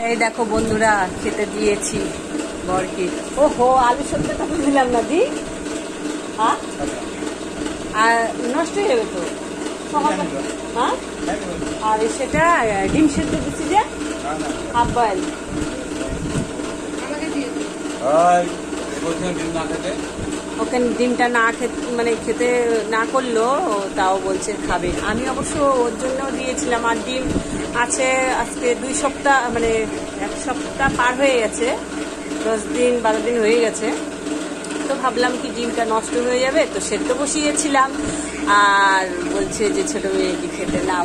এই দেখো বন্ধুরা, খেতে দিয়েছি বরকে। ওহো, আলু সত্যটা তো দিলাম না দি, আর নষ্ট হয়ে যাবে তো সকালবেলা। হ্যাঁ, আর সেটা ডিম সেদ্ধ দিচ্ছি যে হাফ বয়েল। ওকে ডিমটা না খেতে মানে খেতে না করলেও তাও বলছে খাবে। আমি অবশ্য ওর জন্য দিয়েছিলাম। আর ডিম আছে আজকে 2 সপ্তাহ, মানে 1 সপ্তাহ পার হয়ে গেছে, 10 দিন 12 দিন হয়ে গেছে। তো ভাবলাম কি ডিমটা নষ্ট হয়ে যাবে, তো সেদ্ধ বসিয়েছিলাম। আর বলছে যে ছোট মেয়েকে খেতে না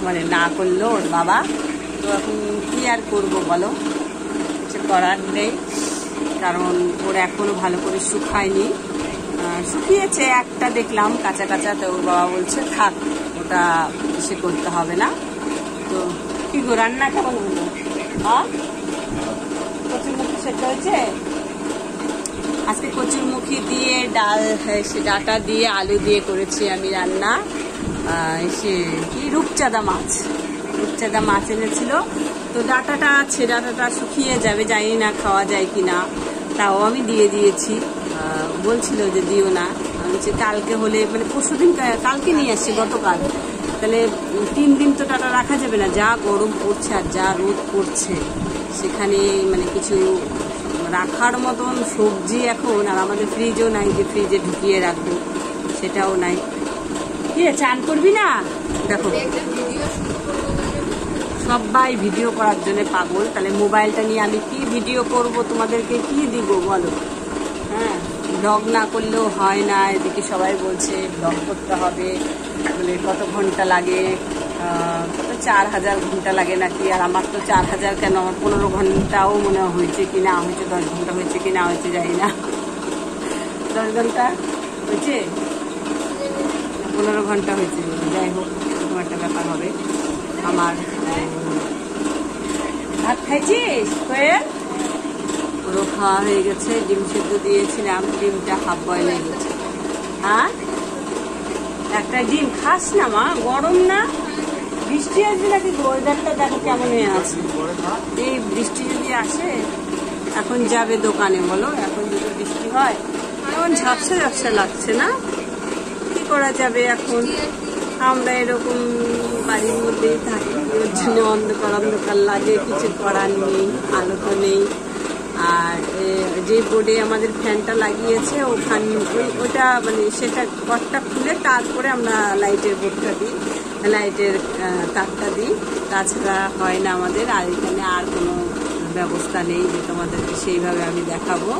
মানে না করলো ওর বাবা। তো এখন কি আর করবো বলো, কিছু করার নেই, কারণ ওর এখনো ভালো করে শুকায়নি। শুকিয়েছে একটা দেখলাম কাঁচা কাঁচা, তো ওর বাবা বলছে থাক, ওটা সে করতে হবে না। তো কি গো, রান্না কেমন হলো? হ্যাঁ, কচুরমুখী সেটা হয়েছে আজকে। কচুরমুখী দিয়ে ডাল, সে ডাটা দিয়ে আলু দিয়ে করেছি আমি রান্না। সে কি রূপচাঁদা মাছ এনেছিল, তো ডাটাটা আছে, ডাটাটা শুকিয়ে যাবে, জানি না খাওয়া যায় কিনা, তাও আমি দিয়ে দিয়েছি। বলছিল যে দিও না, আমি বলছি কালকে হলে, মানে পরশুদিন, কালকে নিয়ে আসছি গতকাল, তাহলে 3 দিন তো ডাটা রাখা যাবে না, যা গরম পড়ছে আর যা রোদ পড়ছে, সেখানে মানে কিছু রাখার মতন সবজি এখন। আর আমাদের ফ্রিজও নাই যে ফ্রিজে ঢুকিয়ে রাখবো, সেটাও নাই। কি চান করবি না? দেখো সবাই ভিডিও করার জন্য পাগল, তাহলে মোবাইলটা নিয়ে আমি কি ভিডিও করব, তোমাদেরকে কি দিব বলো? হ্যাঁ, ব্লগ না করলেও হয় না। এদিকে সবাই বলছে ব্লগ করতে হবে, বলে কত ঘন্টা লাগে, কত 4000 ঘন্টা লাগে নাকি। আর আমার তো 4000 কেন, আমার 15 ঘন্টাও মনে হয়েছে কি না হয়েছে, 10 ঘন্টা হয়েছে কি না হয়েছে জানি না। 10 ঘন্টা হয়েছে, 15 ঘন্টা হয়েছে, যাই হোক এরকম একটা ব্যাপার হবে। আমার ভাত খাইছিস কোয়েল? ওরও খাওয়া হয়ে গেছে, ডিম সেদ্ধ দিয়েছিলাম, ডিমটা হাফ বয়েল হয়ে গেছে। হ্যাঁ, একটা ডিম খাস না মা, গরম না? বৃষ্টি আসবে নাকি? ওয়েদারটা দেখো কেমন হয়ে আছে। এই বৃষ্টি যদি আসে, এখন যাবে দোকানে বলো, এখন যদি বৃষ্টি হয়, এখন ঝাপসা ঝাপসা লাগছে না? কি করা যাবে এখন? আমরা এরকম বাড়ির মধ্যেই থাকি, ওর জন্য অন্ধকার লাগে, কিছু করার নেই, আলো তো নেই। আর যে বোর্ডে আমাদের ফ্যানটা লাগিয়েছে, ওটা মানে সেটা কটটা খুলে তারপরে আমরা লাইটের বোর্ডটা দিই, লাইটের তারটা দিই, তাছাড়া হয় না আমাদের। আর এখানে আর কোনো ব্যবস্থা নেই যে তোমাদেরকে সেইভাবে আমি দেখাবো।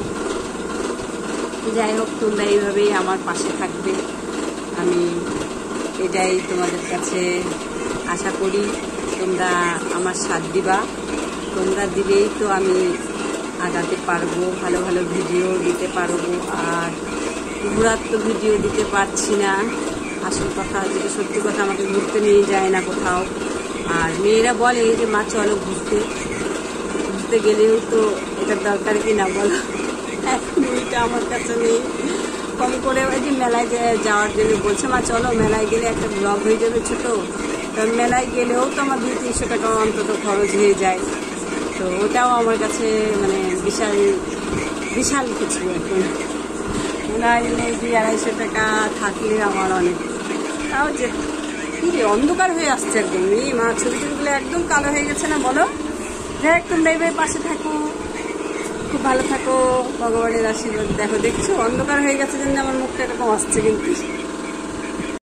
যাই হোক, তোমরা এইভাবেই আমার পাশে থাকবে, আমি এটাই তোমাদের কাছে আশা করি। তোমরা আমার সাথ দিবা, তোমরা দিলেই তো আমি আগাতে পারবো, ভালো ভালো ভিডিও দিতে পারবো। আর ঘোরার তো ভিডিও দিতে পারছি না, আসল কথা যেটা সত্যি কথা, আমাকে ঘুরতে নিয়ে যায় না কোথাও। আর মেয়েরা বলে যে মা চলো ঘুরতে গেলেও তো এটার দরকার কি না বলো? এখন ওইটা আমার কাছে নেই। কম করে ওই যে মেলায় যাওয়ার জন্য বলছে, মা চলো মেলায় গেলে একটা ব্লগ হয়ে যাবে ছোট। কারণ মেলায় গেলেও তো আমার 200-300 টাকা অন্তত খরচ হয়ে যায়, তো ওটাও আমার কাছে মানে বিশাল কিছু। এখন মনে হয় 200-250 টাকা থাকলে আমার অনেক। তাও যে কি রে, অন্ধকার হয়ে আসছে একদম। এই মা, ছবিগুলো একদম কালো হয়ে গেছে না বলো? যাই হোক, তোমরা এইভাবে পাশে থাকো, খুব ভালো থাকো, ভগবানের আশীর্বাদ। দেখো দেখছো অন্ধকার হয়ে গেছে জন্য আমার মুখটা এরকম আসছে, কিন্তু